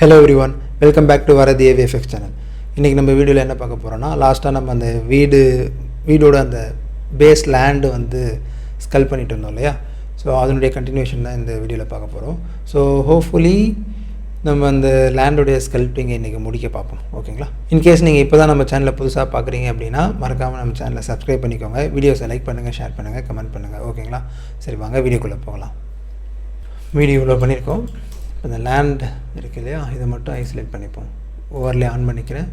Hello everyone, welcome back to Varathi AVFX channel. இன்றைக்கி நம்ம வீடியோவில் என்ன பார்க்க போகிறோன்னா, லாஸ்ட்டாக நம்ம அந்த வீடோட அந்த பேஸ் லேண்டு வந்து ஸ்கல் பண்ணிட்டு இருந்தோம் இல்லையா. ஸோ அதனுடைய கண்டினியூஷன் தான் இந்த வீடியோவில் பார்க்க போகிறோம். ஸோ ஹோப்ஃபுல்லி நம்ம அந்த லேண்டுடைய ஸ்கல்ப்டிங்கை இன்றைக்கி முடிக்க பார்ப்போம். ஓகேங்களா? இன்கேஸ் நீங்கள் இப்போ தான் நம்ம சேனலை புதுசாக பார்க்குறீங்க அப்படின்னா மறக்காமல் நம்ம சேனலை சப்ஸ்கிரைப் பண்ணிக்கோங்க. வீடியோஸை லைக் பண்ணுங்கள், ஷேர் பண்ணுங்கள், கமெண்ட் பண்ணுங்கள். ஓகேங்களா? சரி, வாங்க வீடியோக்குள்ளே போகலாம். வீடியோ இவ்வளோ பண்ணியிருக்கோம். இப்போ இந்த லேண்ட் இருக்குது இல்லையா, இதை மட்டும் ஐசோலேட் பண்ணிப்போம். ஓவர்லே ஆன் பண்ணிக்கிறேன்.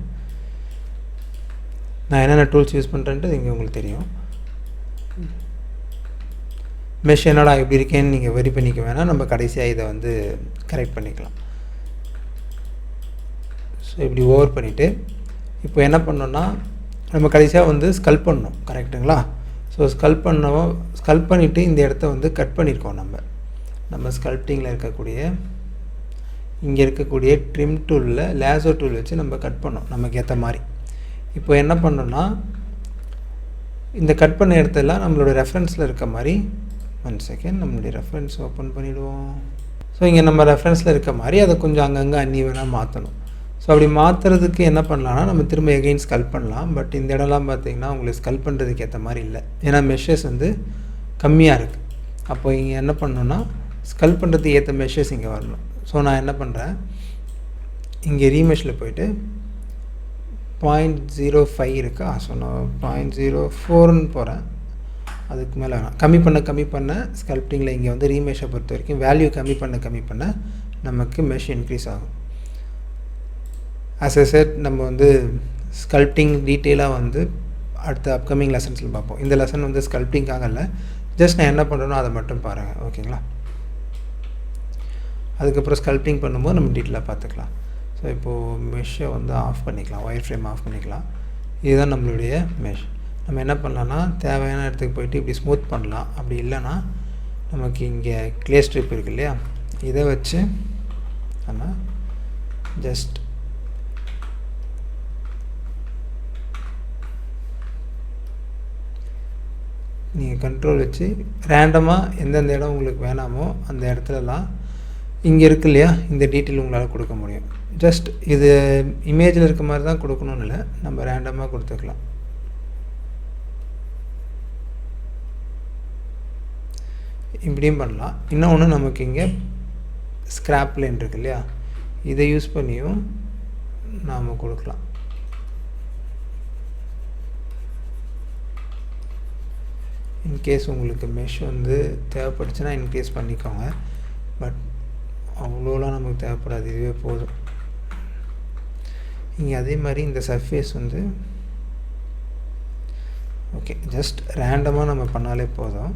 நான் என்னென்ன டூல்ஸ் யூஸ் பண்ணுறேன்ட்டு இங்கே உங்களுக்கு தெரியும். மெஷ் என்னடா எப்படி இருக்கேன்னு நீங்கள் வெரி பண்ணிக்க வேணாம், நம்ம கடைசியாக இதை வந்து கரெக்ட் பண்ணிக்கலாம். ஸோ இப்படி ஓவர் பண்ணிவிட்டு இப்போ என்ன பண்ணோன்னா, நம்ம கடைசியாக வந்து ஸ்கல்ப் பண்ணணும். கரெக்டுங்களா? ஸோ ஸ்கல்ப் பண்ணிவிட்டு இந்த இடத்த வந்து கட் பண்ணியிருக்கோம். நம்ம ஸ்கல்ப்டிங்கில் இருக்கக்கூடிய இங்கே இருக்கக்கூடிய ட்ரிம் டூலில் லேசர் டூல் வச்சு நம்ம கட் பண்ணோம் நமக்கு ஏற்ற மாதிரி. இப்போ என்ன பண்ணோன்னா, இந்த கட் பண்ண இடத்தெல்லாம் நம்மளோட ரெஃபரன்ஸில் இருக்க மாதிரி, 1 செகண்ட் நம்மளுடைய ரெஃபரன்ஸ் ஓப்பன் பண்ணிவிடுவோம். ஸோ இங்கே நம்ம ரெஃபரன்ஸில் இருக்க மாதிரி அதை கொஞ்சம் அங்கங்கே அன்னிவனாக மாற்றணும். ஸோ அப்படி மாற்றுறதுக்கு என்ன பண்ணலான்னா, நம்ம திரும்ப எகெயின் ஸ்கல்ப் பண்ணலாம். பட் இந்த இடம்லாம் பார்த்திங்கன்னா உங்களுக்கு ஸ்கல்ப் பண்ணுறதுக்கு ஏற்ற மாதிரி இல்லை, ஏன்னா மெஷர்ஸ் வந்து கம்மியாக இருக்குது. அப்போ இங்கே என்ன பண்ணணுன்னா, ஸ்கல்ப் பண்ணுறதுக்கு ஏற்ற மெஷர்ஸ் இங்கே வரணும். ஸோ நான் என்ன பண்ணுறேன், இங்கே ரீமெஷில் போய்ட்டு 0.05 இருக்கா, ஸோ நான் 0.04ன்னு போகிறேன். அதுக்கு மேலே வேணாம், கம்மி பண்ண ஸ்கல்ப்டிங்கில் இங்கே வந்து ரீமெஷை பொறுத்த வரைக்கும் வேல்யூ கம்மி பண்ண நமக்கு மெஷ் இன்க்ரீஸ் ஆகும். ஆஸ் எ செட் நம்ம வந்து ஸ்கல்ப்டிங் டீட்டெயிலாக வந்து அடுத்த அப்கமிங் லெசன்ஸில் பார்ப்போம். இந்த லெசன் வந்து ஸ்கல்ப்டிங்காக இல்லை, ஜஸ்ட் நான் என்ன பண்ணுறேனோ அதை மட்டும் பாருங்கள். ஓகேங்களா? அதுக்கப்புறம் ஸ்கல்ப்டிங் பண்ணும்போது நம்ம டீட்டெயிலாக பார்த்துக்கலாம். ஸோ இப்போது மெஷ்ஷை வந்து ஆஃப் பண்ணிக்கலாம், ஒயர் ஃப்ரேம் ஆஃப் பண்ணிக்கலாம். இதுதான் நம்மளுடைய மெஷ். நம்ம என்ன பண்ணலான்னா, தேவையான இடத்துக்கு போய்ட்டு இப்படி ஸ்மூத் பண்ணலாம். அப்படி இல்லைன்னா நமக்கு இங்கே க்ளே ஸ்ட்ரிப் இருக்குது இல்லையா, இதை வச்சு நம்ம ஜஸ்ட் நீங்கள் கண்ட்ரோல் வச்சு ரேண்டமாக எந்தெந்த இடம் உங்களுக்கு வேணாமோ அந்த இடத்துலலாம் இங்கே இருக்கு இல்லையா, இந்த டீட்டெயில் உங்களால் கொடுக்க முடியும். ஜஸ்ட் இது இமேஜில் இருக்க மாதிரி தான் கொடுக்கணும்னு இல்லை, நம்ம ரேண்டமாக கொடுத்துக்கலாம். இப்படியும் பண்ணலாம். இன்னொன்று நமக்கு இங்கே ஸ்க்ராப் லைன் இருக்கு இல்லையா, இதை யூஸ் பண்ணியும் நாம் கொடுக்கலாம். இன்கேஸ் உங்களுக்கு மெஷ் வந்து தேவைப்படுச்சுன்னா இன்க்ரீஸ் பண்ணிக்கோங்க. பட் அவ்வளோலாம் நமக்கு தேவைப்படாது, இதுவே போதும். இங்கே அதே மாதிரி இந்த சர்ஃபேஸ் வந்து ஓகே, ஜஸ்ட் ரேண்டமாக நம்ம பண்ணாலே போதும்.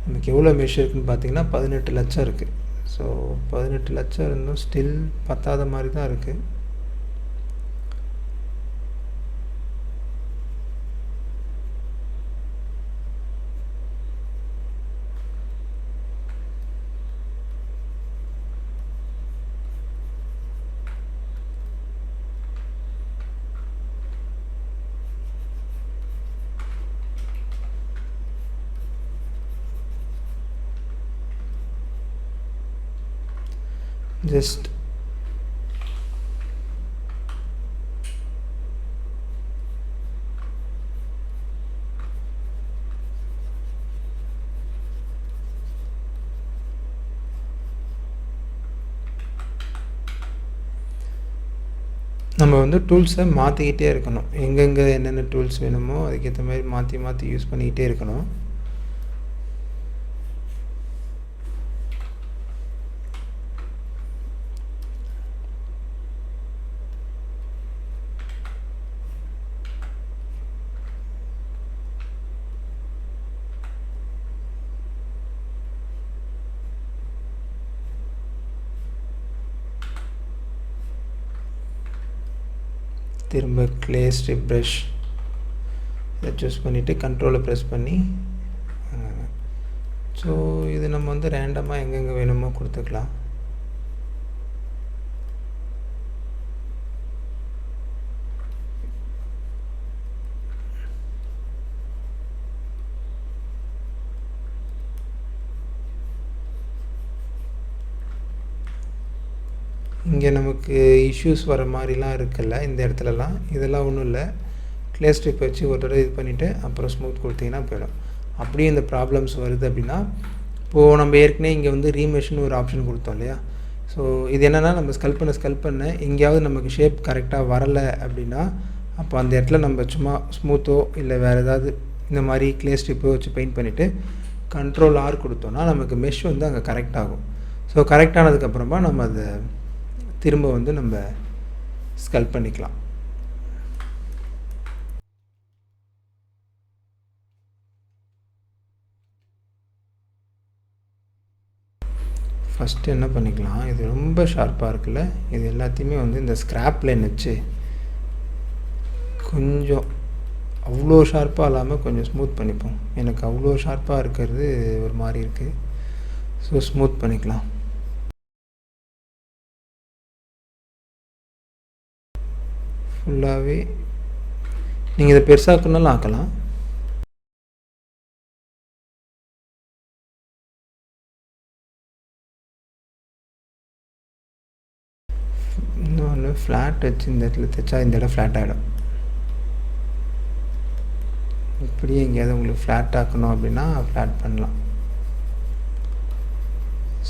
நமக்கு எவ்வளோ மெஷ் இருக்குதுன்னு பார்த்தீங்கன்னா 18 லட்சம் இருக்குது. ஸோ 18 லட்சம் இருந்தும் ஸ்டில் பத்தாத மாதிரி தான் இருக்குது. ஜஸ்ட் நம்ம வந்து டூல்ஸை மாற்றிக்கிட்டே இருக்கணும். எங்கெங்கே என்னென்ன டூல்ஸ் வேணுமோ அதுக்கேற்ற மாதிரி மாற்றி யூஸ் பண்ணிக்கிட்டே இருக்கணும். திரும்ப க்ளே ஸ்ட்ரிப் ப்ரஷ் இதை சூஸ் பண்ணிவிட்டு கண்ட்ரோலை ப்ரெஸ் பண்ணி, ஸோ இது நம்ம வந்து ரேண்டமாக எங்கெங்கே வேணுமோ கொடுத்துக்கலாம். இங்கே நமக்கு இஷ்யூஸ் வர மாதிரிலாம் இருக்குல்ல இந்த இடத்துலலாம், இதெல்லாம் ஒன்றும் இல்லை. க்ளே ஸ்ட்ரிப் வச்சு ஒரு தடவை இது பண்ணிவிட்டு அப்புறம் ஸ்மூத் கொடுத்தீங்கன்னா போயிடும். அப்படியே இந்த ப்ராப்ளம்ஸ் வருது அப்படின்னா, இப்போது நம்ம ஏற்கனவே இங்கே வந்து ரீமெஷ்னு ஒரு ஆப்ஷன் கொடுத்தோம் இல்லையா? ஸோ இது என்னென்னா, நம்ம ஸ்கல்ப் பண்ண எங்கேயாவது நமக்கு ஷேப் கரெக்டாக வரலை அப்படின்னா, அப்போ அந்த இடத்துல நம்ம சும்மா ஸ்மூத்தோ இல்லை வேறு ஏதாவது இந்த மாதிரி க்ளே ஸ்ட்ரிப்போ வச்சு பெயிண்ட் பண்ணிவிட்டு Ctrl R கொடுத்தோன்னா நமக்கு மெஷ் வந்து அங்கே கரெக்ட் ஆகும். ஸோ கரெக்ட் ஆனதுக்கப்புறமா நம்ம அதை திரும்ப வந்து நம்ம ஸ்கல்ப் பண்ணிக்கலாம். ஃபஸ்ட்டு என்ன பண்ணிக்கலாம், இது ரொம்ப ஷார்ப்பாக இருக்குல்ல, இது எல்லாத்தையுமே வந்து இந்த ஸ்க்ராப் லைன் வச்சு கொஞ்சம் அவ்வளோ ஷார்ப்பாக இல்லாமல் கொஞ்சம் ஸ்மூத் பண்ணிப்போம். எனக்கு அவ்வளோ ஷார்ப்பாக இருக்கிறது ஒரு மாதிரி இருக்குது. ஸோ ஸ்மூத் பண்ணிக்கலாம். ஃபுல்லாகவே நீங்கள் இதை பெருசாக்குனாலும் ஆக்கலாம். இன்னொன்று ஃப்ளாட் வச்சு இந்த இடத்துல தைச்சா இந்த இடம் ஃப்ளாட் ஆகிடும். இப்படியே எங்கேயாவது உங்களுக்கு ஃப்ளாட் ஆக்கணும் அப்படின்னா ஃப்ளாட் பண்ணலாம்.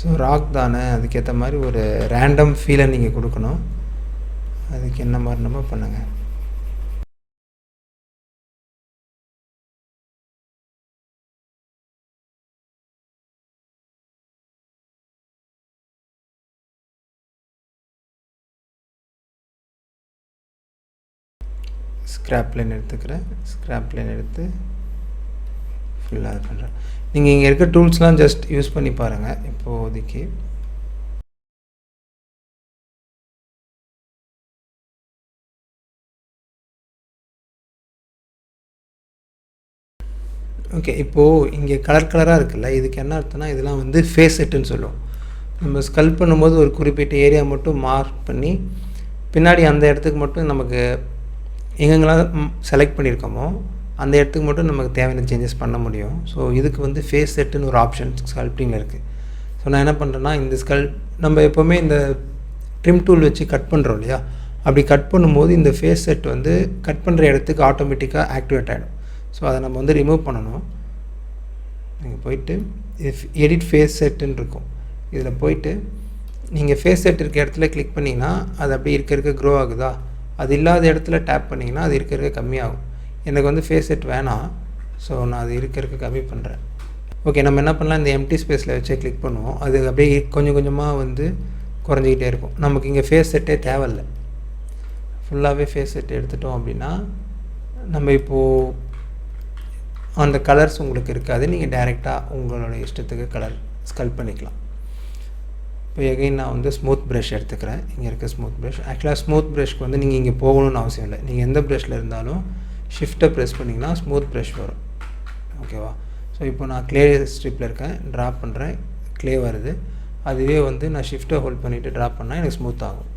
ஸோ ராக் தானே, அதுக்கேற்ற மாதிரி ஒரு ரேண்டம் ஃபீலை நீங்கள் கொடுக்கணும். அதுக்கு என்ன மாதிரி நம்ம பண்ணுங்கள். ஸ்க்ராப் லைன் எடுத்துக்கிறேன். ஸ்க்ராப் லைன் எடுத்து ஃபுல்லாக இது பண்ணுறேன். நீங்கள் இங்கே இருக்க டூல்ஸ்லாம் ஜஸ்ட் யூஸ் பண்ணி பாருங்கள் இப்போதைக்கு. ஓகே, இப்போது இங்கே கலராக இருக்குல்ல, இதுக்கு என்ன அர்த்தம்னா இதெல்லாம் வந்து ஃபேஸ் செட்டுன்னு சொல்லுவோம். நம்ம ஸ்கல்ப் பண்ணும்போது ஒரு குறிப்பிட்ட ஏரியா மட்டும் மார்க் பண்ணி பின்னாடி அந்த இடத்துக்கு மட்டும் நமக்கு எங்கெங்கெல்லாம் செலக்ட் பண்ணியிருக்கோமோ அந்த இடத்துக்கு மட்டும் நமக்கு தேவையான சேஞ்சஸ் பண்ண முடியும். ஸோ இதுக்கு வந்து ஃபேஸ் செட்டுன்னு ஒரு ஆப்ஷன் ஸ்கல்ப்டிங்கில் இருக்குது. ஸோ நான் என்ன பண்ணுறேன்னா, இந்த நம்ம எப்போவுமே இந்த ட்ரிம் டூல் வச்சு கட் பண்ணுறோம் இல்லையா, அப்படி கட் பண்ணும்போது இந்த ஃபேஸ் செட் வந்து கட் பண்ணுற இடத்துக்கு ஆட்டோமேட்டிக்காக ஆக்டிவேட் ஆகிடும். ஸோ அதை நம்ம வந்து ரிமூவ் பண்ணணும். நீங்கள் போயிட்டு எடிட் ஃபேஸ் செட்டுன்னு இருக்கும், இதில் போயிட்டு நீங்கள் ஃபேஸ் செட் இருக்க இடத்துல கிளிக் பண்ணிங்கன்னா அது அப்படியே இருக்க க்ரோ ஆகுதா, அது இல்லாத இடத்துல டேப் பண்ணிங்கன்னா அது இருக்க கம்மியாகும். எனக்கு வந்து ஃபேஸ் செட் வேணாம், ஸோ நான் அது இருக்க கம்மி பண்ணுறேன். ஓகே, நம்ம என்ன பண்ணலாம், இந்த எம்டி ஸ்பேஸில் வச்சு கிளிக் பண்ணுவோம். அது அப்படியே கொஞ்சம் கொஞ்சமாக வந்து குறைஞ்சிக்கிட்டே இருக்கும். நமக்கு இங்கே ஃபேஸ் செட்டே தேவையில்லை, ஃபுல்லாகவே ஃபேஸ் செட் எடுத்துட்டோம் அப்படின்னா நம்ம இப்போது அந்த கலர்ஸ் உங்களுக்கு இருக்காது. நீங்கள் டைரெக்டாக உங்களோட இஷ்டத்துக்கு கலர் ஸ்கல்ப் பண்ணிக்கலாம். இப்போ எகைன் நான் வந்து ஸ்மூத் ப்ரஷ் எடுத்துக்கிறேன். இங்கே இருக்க ஸ்மூத் ப்ரஷ், ஆக்சுவலாக ஸ்மூத் ப்ரஷ்க்கு வந்து நீங்கள் இங்கே போகணும்னு அவசியம் இல்லை. நீங்கள் எந்த ப்ரஷ்ஷில் இருந்தாலும் ஷிஃப்ட்டை ப்ரெஸ் பண்ணிங்கன்னா ஸ்மூத் ப்ரஷ் வரும். ஓகேவா? ஸோ இப்போ நான் க்ளே ஸ்ட்ரிப்பில் இருக்கேன், ட்ரா பண்ணுறேன், க்ளே வருது. அதுவே வந்து நான் ஷிஃப்ட்டை ஹோல்ட் பண்ணிவிட்டு ட்ரா பண்ணால் எனக்கு ஸ்மூத் ஆகும்.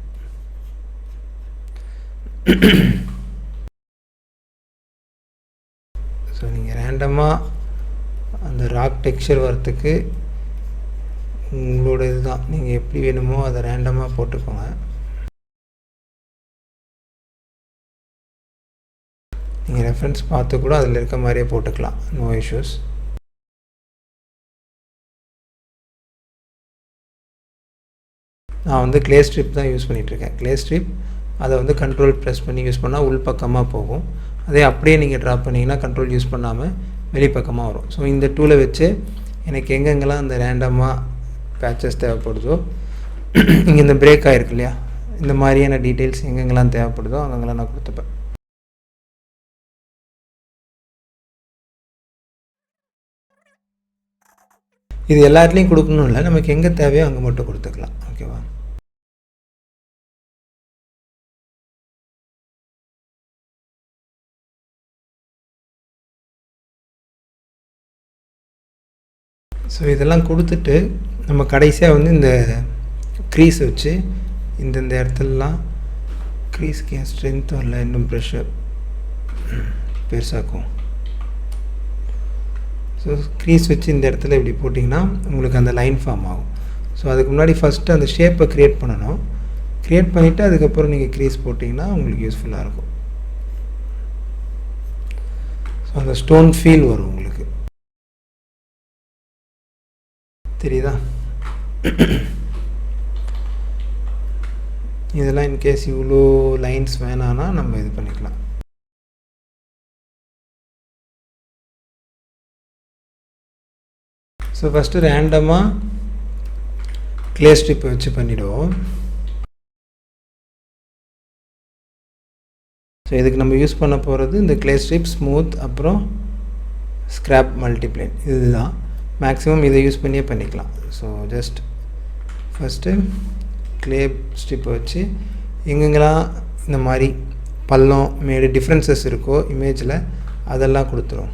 ஸோ நீங்கள் ரேண்டமாக அந்த ராக் டெக்ஸ்சர் வரத்துக்கு உங்களோட இதுதான், நீங்கள் எப்படி வேணுமோ அதை ரேண்டமாக போட்டுக்கோங்க. நீங்கள் ரெஃபரன்ஸ் பார்த்து கூட அதில் இருக்க மாதிரியே போட்டுக்கலாம், நோ இஷ்யூஸ். நான் வந்து க்ளே ஸ்ட்ரிப் தான் யூஸ் பண்ணிகிட்ருக்கேன். க்ளே ஸ்ட்ரிப் அதை வந்து கண்ட்ரோல் ப்ரெஸ் பண்ணி யூஸ் பண்ணால் உள் பக்கமாக போகும். அதே அப்படியே நீங்கள் ட்ரா பண்ணிங்கன்னா கண்ட்ரோல் யூஸ் பண்ணாமல் வெளிப்பக்கமாக வரும். ஸோ இந்த டூலை வச்சு எனக்கு எங்கெங்கெல்லாம் அந்த ரேண்டமாக பேச்சஸ் தேவைப்படுதோ, இங்கே இந்த பிரேக் ஆகிருக்கு இல்லையா, இந்த மாதிரியான டீட்டெயில்ஸ் எங்கெங்கெல்லாம் தேவைப்படுதோ அங்கெங்கெல்லாம் நான் கொடுத்துப்பேன். இது எல்லாத்துலேயும் கொடுக்கணும் இல்லை, நமக்கு எங்கே தேவையோ அங்கே மட்டும் கொடுத்துக்கலாம். ஓகேவா? ஸோ இதெல்லாம் கொடுத்துட்டு நம்ம கடைசியாக வந்து இந்த க்ரீஸ் வச்சு இந்த இடத்துலலாம் க்ரீஸ்க்கு என் ஸ்ட்ரென்த் வரல, இன்னும் ப்ரெஷ்ஷை பெருசாக்கும். ஸோ க்ரீஸ் வச்சு இந்த இடத்துல இப்படி போட்டிங்கன்னா உங்களுக்கு அந்த லைன் ஃபார்ம் ஆகும். ஸோ அதுக்கு முன்னாடி ஃபஸ்ட்டு அந்த ஷேப்பை க்ரியேட் பண்ணணும். க்ரியேட் பண்ணிவிட்டு அதுக்கப்புறம் நீங்கள் க்ரீஸ் போட்டிங்கன்னா உங்களுக்கு யூஸ்ஃபுல்லாக இருக்கும். ஸோ அந்த ஸ்டோன் ஃபீல் வரும் உங்களுக்கு. தெரியுதா? இதெல்லாம் இன்கேஸ் இவ்வளோ லைன்ஸ் வேணான்னா நம்ம இது பண்ணிக்கலாம். ஸோ ஃபஸ்ட்டு ரேண்டமாக க்ளே ஸ்ட்ரிப்பை வச்சு பண்ணிவிடுவோம். ஸோ இதுக்கு நம்ம யூஸ் பண்ண போகிறது இந்த க்ளே ஸ்ட்ரிப், ஸ்மூத், அப்புறம் ஸ்க்ராப் மல்டிப்ளேன். இதுதான் மேக்ஸிமம் இதை யூஸ் பண்ணியே பண்ணிக்கலாம். ஸோ ஜஸ்ட் ஃபஸ்ட்டு க்ளே ஸ்ட்ரிப்பை வச்சு எங்கெங்கெல்லாம் இந்த மாதிரி பள்ளம் மேடு டிஃப்ரென்சஸ் இருக்கோ இமேஜில் அதெல்லாம் கொடுத்துரும்.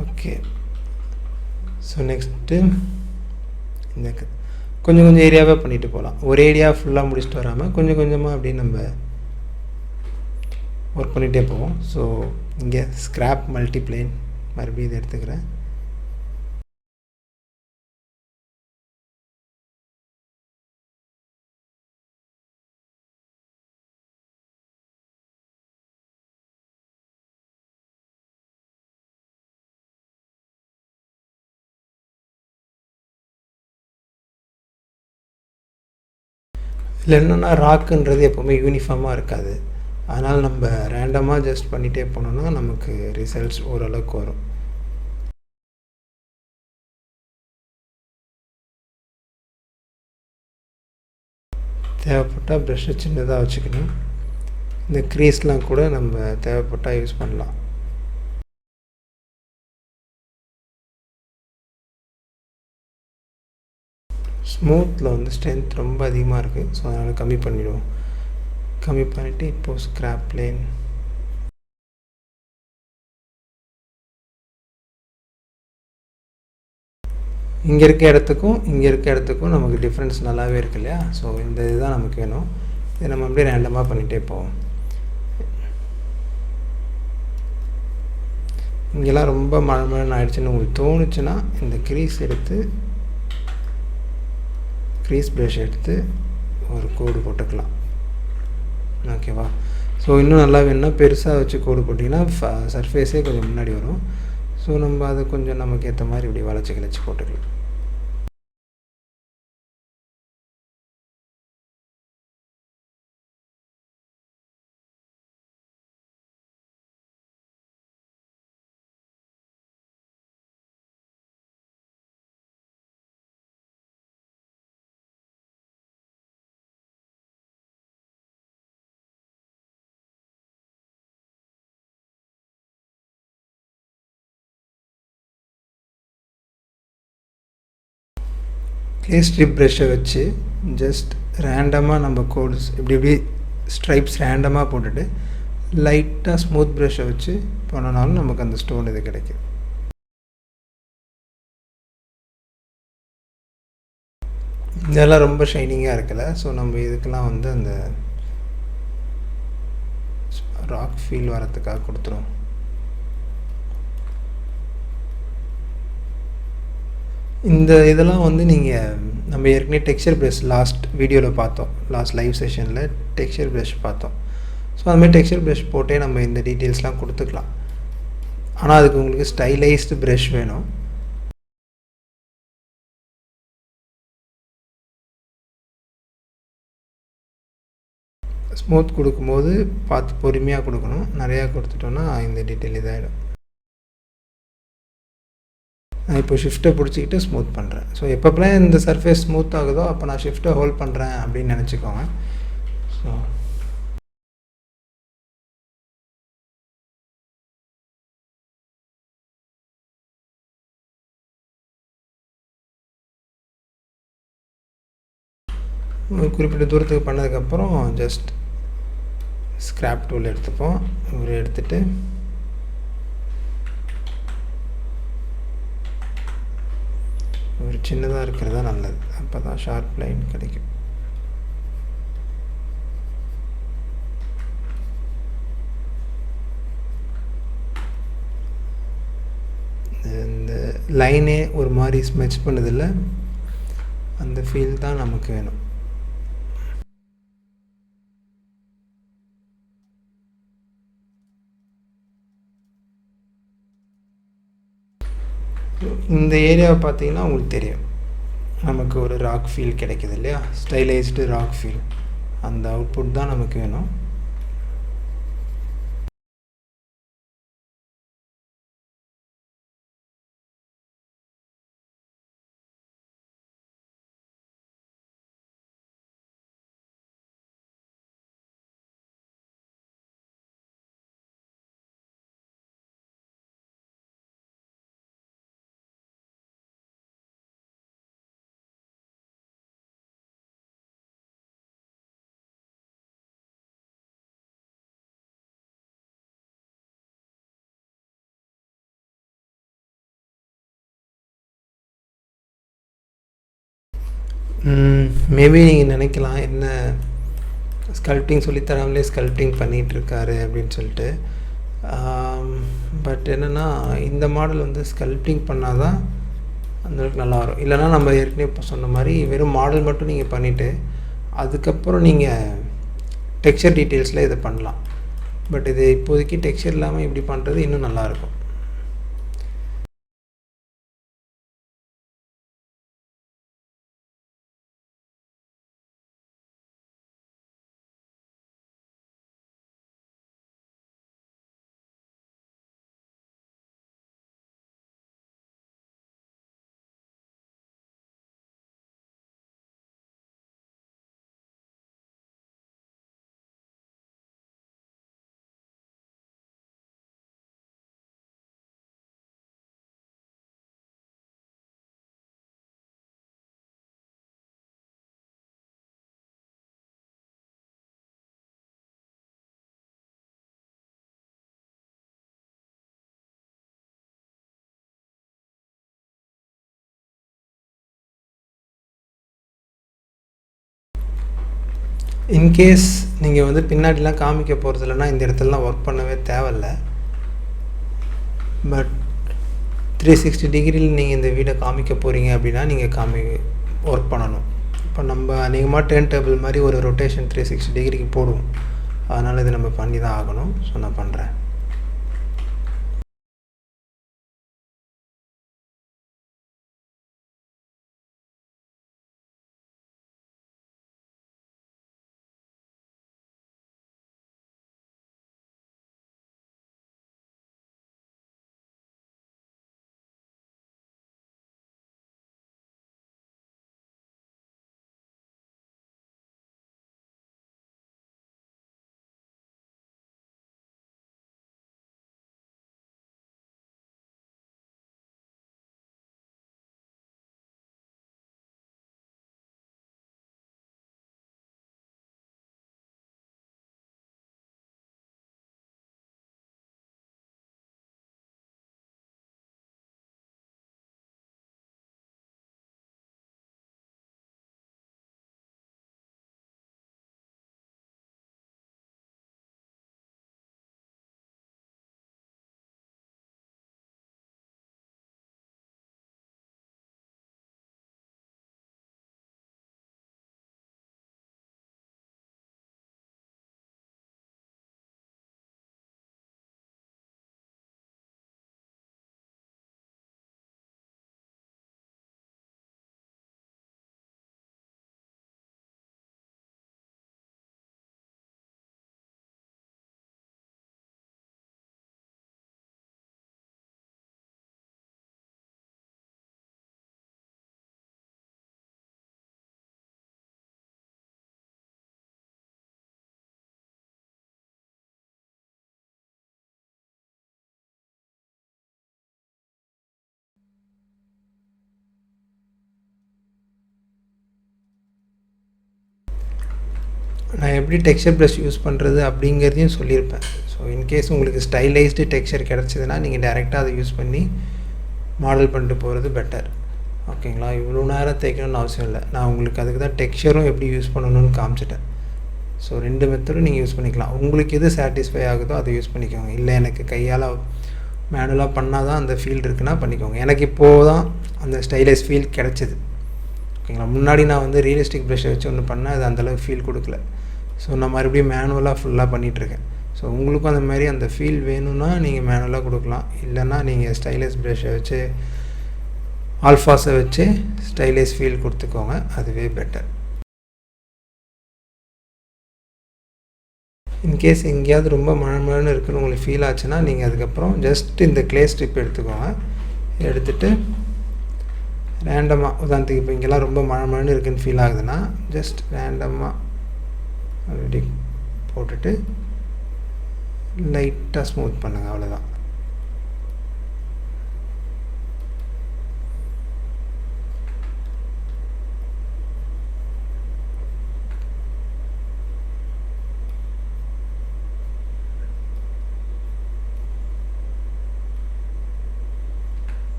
ஓகே. ஸோ நெக்ஸ்ட்டு இந்த கொஞ்சம் கொஞ்சம் ஏரியாவே பண்ணிட்டு போகலாம். ஒரு ஏரியா ஃபுல்லாக முடிச்சுட்டு வராமல் கொஞ்சம் கொஞ்சமாக அப்படின்னு நம்ம ஒர்க் பண்ணிகிட்டே போவோம். ஸோ இங்கே ஸ்க்ராப் மல்டிப்ளேன் மறுபடியும் இதை எடுத்துக்கிறேன். இதில் என்னென்னா ராக்குன்றது எப்போவுமே யூனிஃபார்மாக இருக்காது. அதனால் நம்ம ரேண்டமாக ஜஸ்ட் பண்ணிகிட்டே போனோம்னா நமக்கு ரிசல்ட்ஸ் ஓரளவுக்கு வரும். தேவைப்பட்டால் ப்ரஷ்ஷை சின்னதாக வச்சுக்கணும். இந்த க்ரீஸ்லாம் கூட நம்ம தேவைப்பட்டால் யூஸ் பண்ணலாம். ஸ்மூத்தில் வந்து ஸ்ட்ரென்த் ரொம்ப அதிகமாக இருக்குது. ஸோ அதனால் கம்மி பண்ணிவிடுவோம். கம்மி பண்ணிவிட்டு இப்போது ஸ்க்ராப் பிளேன் இங்கே இருக்க இடத்துக்கும் இங்கே இருக்க இடத்துக்கும் நமக்கு டிஃப்ரென்ஸ் நல்லாவே இருக்கு இல்லையா? ஸோ இந்த இதுதான் நமக்கு வேணும். இதை நம்ம அப்படியே ரேண்டமாக பண்ணிகிட்டே போவோம். இங்கெல்லாம் ரொம்ப மழை ஆயிடுச்சுன்னு உங்களுக்கு தோணுச்சுன்னா இந்த க்ரீஸ் எடுத்து க்ரீஸ் ப்ரஷ் எடுத்து ஒரு கோடு போட்டுக்கலாம். ஓகேவா? ஸோ இன்னும் நல்லா வேணுன்னா பெருசாக வச்சு கோடு போட்டிங்கன்னா சர்ஃபேஸே கொஞ்சம் முன்னாடி வரும். ஸோ நம்ம அதை கொஞ்சம் நமக்கு ஏற்ற மாதிரி இப்படி வளைச்சி கிளச்சி போட்டுக்கலாம். க்ளே ஸ்ட்ரிப் ப்ரஷ்ஷை வச்சு ஜஸ்ட் ரேண்டமாக நம்ம கோட்ஸ் இப்படி ஸ்ட்ரைப்ஸ் ரேண்டமாக போட்டுட்டு லைட்டாக ஸ்மூத் ப்ரஷ்ஷை வச்சு பண்ணனாலும் நமக்கு அந்த ஸ்டோன் இது கிடைக்கும். இதெல்லாம் ரொம்ப ஷைனிங்காக இருக்குல்ல? ஸோ நம்ம இதுக்கெல்லாம் வந்து அந்த ராக் ஃபீல் வரத்துக்காக கொடுத்துரும். இந்த இதெல்லாம் வந்து நீங்கள் நம்ம ஏற்கனவே டெக்ஸ்சர் ப்ரஷ் லாஸ்ட் வீடியோவில் பார்த்தோம். லாஸ்ட் லைவ் செஷனில் டெக்ஸ்சர் ப்ரஷ் பார்த்தோம். ஸோ அதுமாதிரி டெக்ஸ்சர் ப்ரஷ் போட்டே நம்ம இந்த டீட்டெயில்ஸ்லாம் கொடுத்துக்கலாம். ஆனால் அதுக்கு உங்களுக்கு ஸ்டைலைஸ்டு ப்ரஷ் வேணும். ஸ்மூத் கொடுக்கும்போது பார்த்து பொறுமையாக கொடுக்கணும். நிறையா கொடுத்துட்டோன்னா இந்த டீட்டெயில் இதாகிடும். நான் இப்போ ஷிஃப்ட்டை பிடிச்சிக்கிட்டு ஸ்மூத் பண்ணுறேன். ஸோ எப்பப்போலாம் இந்த சர்ஃபேஸ் ஸ்மூத் ஆகுதோ அப்போ நான் ஷிஃப்ட்டை ஹோல்ட் பண்ணுறேன் அப்படின்னு நினச்சிக்கோங்க. ஸோ குறிப்பிட்ட தூரத்துக்கு பண்ணதுக்கப்புறம் ஜஸ்ட் ஸ்க்ராப் டூல் எடுத்துப்போம். ஒரு எடுத்துகிட்டு ஒரு சின்னதாக இருக்கிறதா நல்லது. அப்போ தான் ஷார்ப் லைன் கிடைக்கும். இந்த லைனே ஒரு மாதிரி ஸ்மெச் பண்ணுதில்ல, அந்த ஃபீல் தான் நமக்கு வேணும். இந்த ஏரியாவை பார்த்தீங்கன்னா உங்களுக்கு தெரியும், நமக்கு ஒரு ராக் ஃபீல் கிடைக்குது இல்லையா, ஸ்டைலைஸ்டு ராக் ஃபீல். அந்த அவுட்புட் தான் நமக்கு வேணும். மேபி நீங்கள் நினைக்கலாம், என்ன ஸ்கல்ப்டிங் சொல்லித்தராமலே ஸ்கல்ப்டிங் பண்ணிகிட்ருக்காரு அப்படின்னு சொல்லிட்டு. பட் என்னென்னா, இந்த மாடல் வந்து ஸ்கல்ப்டிங் பண்ணால் தான் அந்தளவுக்கு நல்லா வரும். இல்லைனா நம்ம ஏற்கனவே இப்போ சொன்ன மாதிரி வெறும் மாடல் மட்டும் நீங்கள் பண்ணிவிட்டு அதுக்கப்புறம் நீங்கள் டெக்ஸ்சர் டீட்டெயில்ஸில் இதை பண்ணலாம். பட் இது இப்போதைக்கு டெக்ஸ்சர் இல்லாமல் இப்படி பண்ணுறது இன்னும் நல்லாயிருக்கும். இன்கேஸ் நீங்கள் வந்து பின்னாடிலாம் காமிக்க போகிறது இல்லைன்னா இந்த இடத்துலலாம் ஒர்க் பண்ணவே தேவையில்ல. பட் 360 டிகிரியில் நீங்கள் இந்த வீடை காமிக்க போகிறீங்க அப்படின்னா நீங்கள் ஒர்க் பண்ணணும். இப்போ நம்ம அநேகமாக டேர்ன் டேபிள் மாதிரி ஒரு ரொட்டேஷன் 360 டிகிரிக்கு போடுவோம். அதனால் இது நம்ம பண்ணி தான் ஆகணும். ஸோ நான் பண்ணுறேன். நான் எப்படி டெக்ஸ்சர் ப்ரஷ் யூஸ் பண்ணுறது அப்படிங்கிறதையும் சொல்லியிருப்பேன். ஸோ இன்கேஸ் உங்களுக்கு ஸ்டைலைஸ்டு டெக்ஸ்சர் கிடச்சிதுன்னா நீங்கள் டேரெக்டாக அதை யூஸ் பண்ணி மாடல் பண்ணிட்டு போகிறது பெட்டர். ஓகேங்களா? இவ்வளோ நேரம் தேய்க்கணும்னு அவசியம் இல்லை. நான் உங்களுக்கு அதுக்கு தான் டெக்ஸ்சரும் எப்படி யூஸ் பண்ணணும்னு காமிச்சிட்டேன். ஸோ 2 மெத்தடும் நீங்கள் யூஸ் பண்ணிக்கலாம். உங்களுக்கு எது சாட்டிஸ்ஃபை ஆகுதோ அதை யூஸ் பண்ணிக்கோங்க. இல்லை எனக்கு கையால் மேனுவலாக பண்ணால் தான் அந்த ஃபீல் இருக்குன்னா பண்ணிக்கோங்க. எனக்கு இப்போது தான் அந்த ஸ்டைலைஸ் ஃபீல் கிடச்சிது. ஓகேங்களா? முன்னாடி நான் வந்து ரியலிஸ்டிக் ப்ரஷ்ஷை வச்சு ஒன்று பண்ணேன், அது அந்தளவுக்கு ஃபீல் கொடுக்கல. ஸோ நான் மறுபடியும் மேனுவலாக ஃபுல்லாக பண்ணிகிட்ருக்கேன். ஸோ உங்களுக்கும் அந்த மாதிரி அந்த ஃபீல் வேணும்னா நீங்கள் மேனுவலாக கொடுக்கலாம். இல்லைன்னா நீங்கள் ஸ்டைலைஸ் ப்ரஷ்ஷை வச்சு ஆல்ஃபாஸை வச்சு ஸ்டைலைஸ் ஃபீல் கொடுத்துக்கோங்க, அதுவே பெட்டர். இன்கேஸ் எங்கேயாவது ரொம்ப மழை இருக்குன்னு உங்களுக்கு ஃபீல் ஆச்சுன்னா நீங்கள் அதுக்கப்புறம் ஜஸ்ட் இந்த க்ளே ஸ்ட்ரிப் எடுத்துக்கோங்க. எடுத்துகிட்டு ரேண்டமாக, உதாரணத்துக்கு இப்போ இங்கெல்லாம் ரொம்ப மழை இருக்குன்னு ஃபீல் ஆகுதுன்னா ஜஸ்ட் ரேண்டமாக அப்படி போட்டுட்டு லைட்டாக ஸ்மூத் பண்ணுங்கள், அவ்வளோதான்.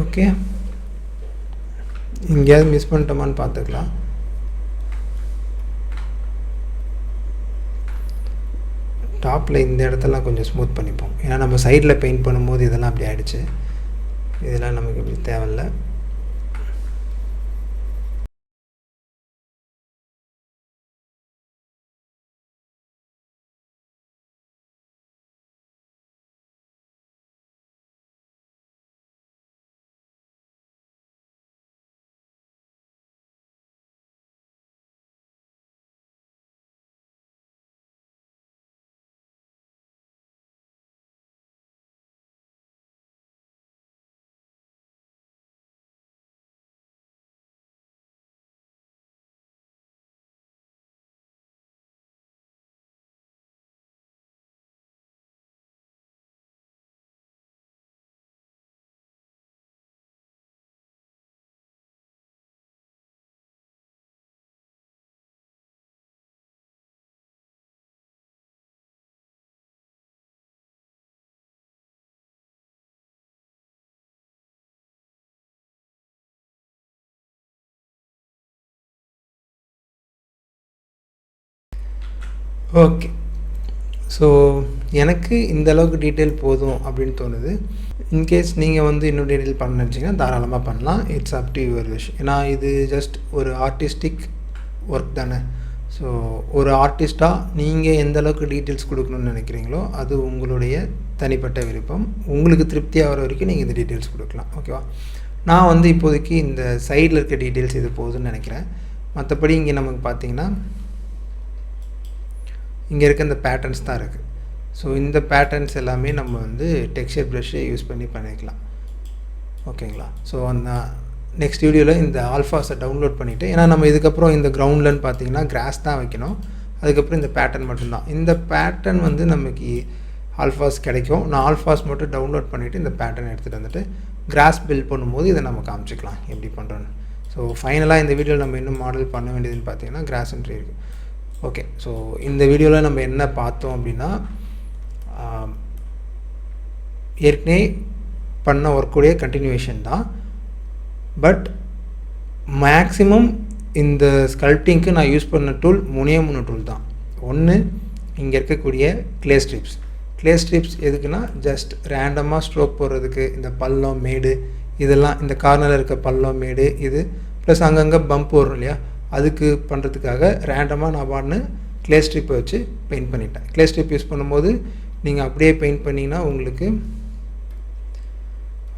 ஓகே, எங்கேயாவது மிஸ் பண்ணிட்டோமான்னு பார்த்துக்கலாம். டாப்பில் இந்த இடத்தெல்லாம் கொஞ்சம் ஸ்மூத் பண்ணிப்போம். ஏன்னா நம்ம சைடில் பெயிண்ட் பண்ணும்போது இதெல்லாம் அப்படி ஆகிடுச்சு. இதெல்லாம் நமக்கு இப்படி தேவையில்லை. ஓகே, ஸோ எனக்கு இந்த அளவுக்கு டீட்டெயில் போதும் அப்படின்னு தோணுது. இன்கேஸ் நீங்கள் வந்து இன்னும் டீட்டெயில் பண்ண நினச்சிங்கன்னா தாராளமாக பண்ணலாம். It's up to your wish. ஏன்னா இது ஜஸ்ட் ஒரு ஆர்டிஸ்டிக் ஒர்க் தானே. ஸோ ஒரு ஆர்டிஸ்ட்டாக நீங்கள் எந்த அளவுக்கு டீட்டெயில்ஸ் கொடுக்கணும்னு நினைக்கிறீங்களோ அது உங்களுடைய தனிப்பட்ட விருப்பம். உங்களுக்கு திருப்தி ஆகிற வரைக்கும் நீங்கள் இந்த டீட்டெயில்ஸ் கொடுக்கலாம். ஓகேவா? நான் வந்து இப்போதைக்கு இந்த சைடில் இருக்க டீட்டெயில்ஸ் இது போதும்னு நினைக்கிறேன். மற்றபடி இங்கே நமக்கு பார்த்திங்கன்னா இங்கே இருக்க இந்த பேட்டர்ன்ஸ் தான் இருக்குது. ஸோ இந்த பேட்டர்ன்ஸ் எல்லாமே நம்ம வந்து டெக்ஸ்சர் ப்ரஷ்ஷை யூஸ் பண்ணி பண்ணிக்கலாம். ஓகேங்களா? ஸோ அந்த நெக்ஸ்ட் வீடியோவில் இந்த ஆல்ஃபாஸை டவுன்லோட் பண்ணிவிட்டு, ஏன்னா நம்ம இதுக்கப்புறம் இந்த கிரவுண்ட்லன்னு பார்த்தீங்கன்னா கிராஸ் தான் வைக்கணும். அதுக்கப்புறம் இந்த பேட்டர்ன் மட்டும்தான். இந்த பேட்டர்ன் வந்து நமக்கு ஆல்ஃபாஸ் கிடைக்கும். நான் ஆல்ஃபாஸ் மட்டும் டவுன்லோட் பண்ணிவிட்டு இந்த பேட்டர்ன் எடுத்துகிட்டு வந்துட்டு கிராஸ் பில்ட் பண்ணும்போது இதை நம்ம காமிச்சிக்கலாம் எப்படி பண்ணுறோன்னு. ஸோ ஃபைனலாக இந்த வீடியோவில் நம்ம இன்னும் மாடல் பண்ண வேண்டியதுன்னு பார்த்தீங்கன்னா கிராஸ் என்ட்ரி இருக்குது. ஓகே, ஸோ இந்த வீடியோவில் நம்ம என்ன பார்த்தோம் அப்படின்னா, ஏற்கனவே பண்ண ஒர்க்குடைய கண்டினியூவேஷன் தான். பட் மேக்ஸிமம் இந்த ஸ்கல்ப்டிங்க்கு நான் யூஸ் பண்ண டூல் 3 டூல் தான். ஒன்று இங்கே இருக்கக்கூடிய க்ளே ஸ்ட்ரிப்ஸ். க்ளே ஸ்ட்ரிப்ஸ் எதுக்குன்னா ஜஸ்ட் ரேண்டமாக ஸ்ட்ரோக் போடுறதுக்கு, இந்த பள்ளம் மேடு இதெல்லாம், இந்த கார்னரில் இருக்க பள்ளம் மேடு இது ப்ளஸ் அங்கங்கே பம்ப் வரும் இல்லையா, அதுக்கு பண்ணுறதுக்காக ரேண்டமாக நான் பாட்னு க்ளே ஸ்ட்ரிப்பை வச்சு பெயிண்ட் பண்ணிட்டேன். க்ளே ஸ்ட்ரிப் யூஸ் பண்ணும்போது நீங்கள் அப்படியே பெயிண்ட் பண்ணிங்கன்னா உங்களுக்கு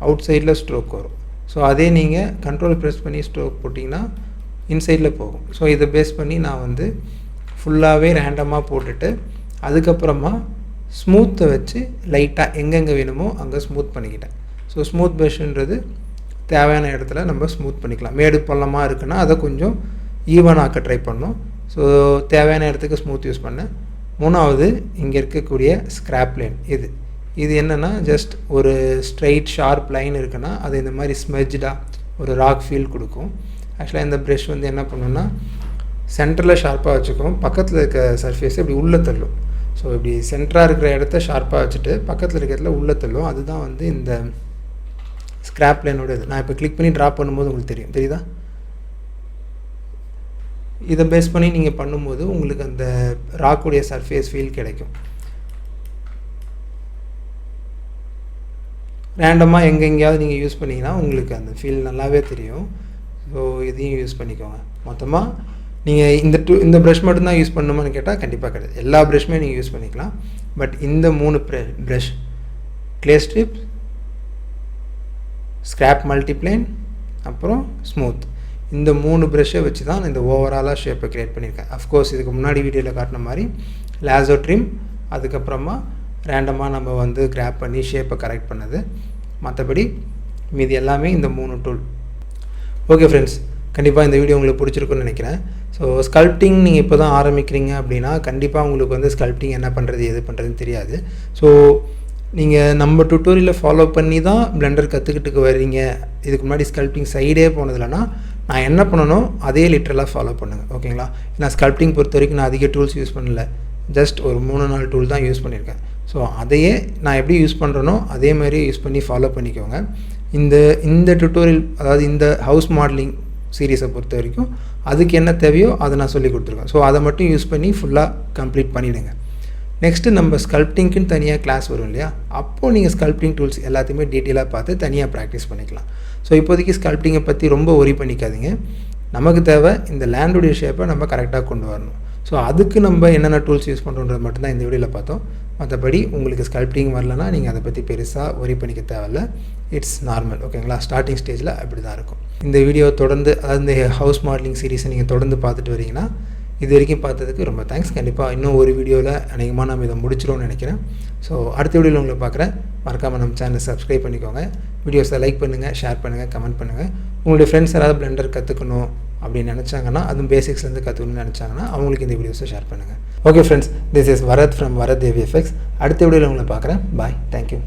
அவுட் சைடில் ஸ்ட்ரோக் வரும். ஸோ அதே நீங்கள் கண்ட்ரோல் ப்ரெஸ் பண்ணி ஸ்ட்ரோக் போட்டிங்கன்னா இன்சைடில் போகும். ஸோ இதை பேஸ் பண்ணி நான் வந்து ஃபுல்லாகவே ரேண்டமாக போட்டுட்டு அதுக்கப்புறமா ஸ்மூத்தை வச்சு லைட்டாக எங்கெங்கே வேணுமோ அங்கே ஸ்மூத் பண்ணிக்கிட்டேன். ஸோ ஸ்மூத் ப்ரஷ்ன்றது தேவையான இடத்துல நம்ம ஸ்மூத் பண்ணிக்கலாம். மேடு பள்ளமாக இருக்குன்னா அதை கொஞ்சம் ஈவனாக்க ட்ரை பண்ணோம். ஸோ தேவையான இடத்துக்கு ஸ்மூத் யூஸ் பண்ணேன். 3வது இங்கே இருக்கக்கூடிய ஸ்க்ராப் லைன், இது என்னென்னா ஜஸ்ட் ஒரு ஸ்ட்ரைட் ஷார்ப் லைன் இருக்குன்னா அது இந்த மாதிரி ஸ்மெஜ்டாக ஒரு ராக் ஃபீல் கொடுக்கும். ஆக்சுவலாக இந்த ப்ரஷ் வந்து என்ன பண்ணுன்னா சென்டரில் ஷார்ப்பாக வச்சுக்கும், பக்கத்தில் இருக்க சர்ஃபேஸை இப்படி உள்ளே தள்ளும். ஸோ இப்படி சென்டராக இருக்கிற இடத்த ஷார்ப்பாக வச்சுட்டு பக்கத்தில் இருக்கிறதுல உள்ளே தள்ளும். அதுதான் வந்து இந்த ஸ்க்ராப் லைனோட இது. நான் இப்போ கிளிக் பண்ணி ட்ராப் பண்ணும்போது உங்களுக்கு தெரியுதா? இதை பேஸ் பண்ணி நீங்கள் பண்ணும்போது உங்களுக்கு அந்த ராக்குடைய சர்ஃபேஸ் ஃபீல் கிடைக்கும். ரேண்டமாக எங்கெங்கேயாவது நீங்கள் யூஸ் பண்ணிங்கன்னா உங்களுக்கு அந்த ஃபீல் நல்லாவே தெரியும். ஸோ இதையும் யூஸ் பண்ணிக்கோங்க. மொத்தமாக நீங்கள் இந்த ப்ரஷ் மட்டும்தான் யூஸ் பண்ணணுமான்னு கேட்டால் கண்டிப்பாக கிடையாது. எல்லா ப்ரஷ்மே நீங்கள் யூஸ் பண்ணிக்கலாம். பட் இந்த 3 ப்ரஷ் க்ளே ஸ்ட்ரிப், ஸ்க்ராப் மல்டிப்ளைன், அப்புறம் ஸ்மூத், இந்த 3 ப்ரஷ்ஷை வச்சு தான் நான் இந்த ஓவராலாக ஷேப்பை க்ரியேட் பண்ணியிருக்கேன். அஃப்கோர்ஸ் இதுக்கு முன்னாடி வீடியோவில் காட்டின மாதிரி லேசோ ட்ரிம், அதுக்கப்புறமா ரேண்டமாக நம்ம வந்து கிராப் பண்ணி ஷேப்பை கரெக்ட் பண்ணது. மற்றபடி மீதி எல்லாமே இந்த 3 டூல். ஓகே ஃப்ரெண்ட்ஸ், கண்டிப்பாக இந்த வீடியோ உங்களுக்கு பிடிச்சிருக்குன்னு நினைக்கிறேன். ஸோ ஸ்கல்ப்டிங் நீங்கள் இப்போ தான் ஆரம்பிக்கிறீங்க அப்படின்னா கண்டிப்பாக உங்களுக்கு வந்து ஸ்கல்ப்டிங் என்ன பண்ணுறது எது பண்ணுறதுன்னு தெரியாது. ஸோ நீங்கள் நம்ம டுட்டோரியலை ஃபாலோ பண்ணி தான் பிளெண்டர் கற்றுக்கிட்டு வரீங்க, இதுக்கு முன்னாடி ஸ்கல்ப்டிங் சைடே போனதில்லைன்னா நான் என்ன பண்ணணும் அதே லிட்டரலாக ஃபாலோ பண்ணுங்கள். ஓகேங்களா? நான் ஸ்கல்ப்டிங் பொறுத்த வரைக்கும் நான் அதிக டூல்ஸ் யூஸ் பண்ணல, ஜஸ்ட் ஒரு 3-4 டூல் தான் யூஸ் பண்ணியிருக்கேன். ஸோ அதையே நான் எப்படி யூஸ் பண்ணுறேனோ அதே மாதிரி யூஸ் பண்ணி ஃபாலோ பண்ணிக்கோங்க. இந்த டுட்டோரியல், அதாவது இந்த ஹவுஸ் மாடலிங் சீரீஸை பொறுத்த வரைக்கும் அதுக்கு என்ன தேவையோ அதை நான் சொல்லி கொடுத்துருக்கேன். ஸோ அதை மட்டும் யூஸ் பண்ணி ஃபுல்லாக கம்ப்ளீட் பண்ணிவிடுங்க. நெக்ஸ்ட்டு நம்ம ஸ்கல்ப்டிங்க்குன்னு தனியாக கிளாஸ் வரும் இல்லையா, அப்போது நீங்கள் ஸ்கல்ப்டிங் டூல்ஸ் எல்லாத்தையுமே டீட்டெயிலாக பார்த்து தனியாக ப்ராக்டிஸ் பண்ணிக்கலாம். ஸோ இப்போதைக்கு ஸ்கல்ப்டிங்கை பற்றி ரொம்ப ஒரி பண்ணிக்காதீங்க. நமக்கு தேவை இந்த லேண்டுடைய ஷேப்பை நம்ம கரெக்டாக கொண்டு வரணும். ஸோ அதுக்கு நம்ம என்னென்ன டூல்ஸ் யூஸ் பண்ணுறோன்றது மட்டும்தான் இந்த வீடியோவில் பார்த்தோம். மற்றபடி உங்களுக்கு ஸ்கல்ப்டிங் வரலன்னா நீங்கள் அதை பற்றி பெருசாக ஒரி பண்ணிக்க தேவையில்ல. It's normal. ஓகேங்களா? ஸ்டார்டிங் ஸ்டேஜில் அப்படி தான் இருக்கும். இந்த வீடியோ தொடர்ந்து, அதாவது இந்த ஹவுஸ் மாடலிங் சீரீஸை நீங்கள் தொடர்ந்து பார்த்துட்டு வரீங்கன்னா இது வரைக்கும் பார்த்ததுக்கு ரொம்ப தேங்க்ஸ். கண்டிப்பாக இன்னும் ஒரு வீடியோவில் அநேகமாக நம்ம இதை முடிச்சிடும்னு நினைக்கிறேன். ஸோ அடுத்த வீடியோவில் உங்களை பார்க்குறேன். மறக்காமல் நம்ம சேனலை சப்ஸ்கிரைப் பண்ணிக்கோங்க. வீடியோஸை லைக் பண்ணுங்கள், ஷேர் பண்ணுங்கள், கமெண்ட் பண்ணுங்கள். உங்களுடைய ஃப்ரெண்ட்ஸ் யாராவது பிளெண்டர் கற்றுக்கணும் அப்படின்னு நினச்சாங்கன்னா, அதுவும் பேசிக்ஸ்லேருந்து கற்றுக்கணும்னு நினச்சாங்கன்னா அவங்களுக்கு இந்த வீடியோஸை ஷேர் பண்ணுங்கள். ஓகே ஃப்ரெண்ட்ஸ், திஸ் இஸ் வரத் ஃப்ரம் வரத் VFX. அடுத்த வீடியோவில் உங்களை பார்க்குறேன். பாய். தேங்க்யூ.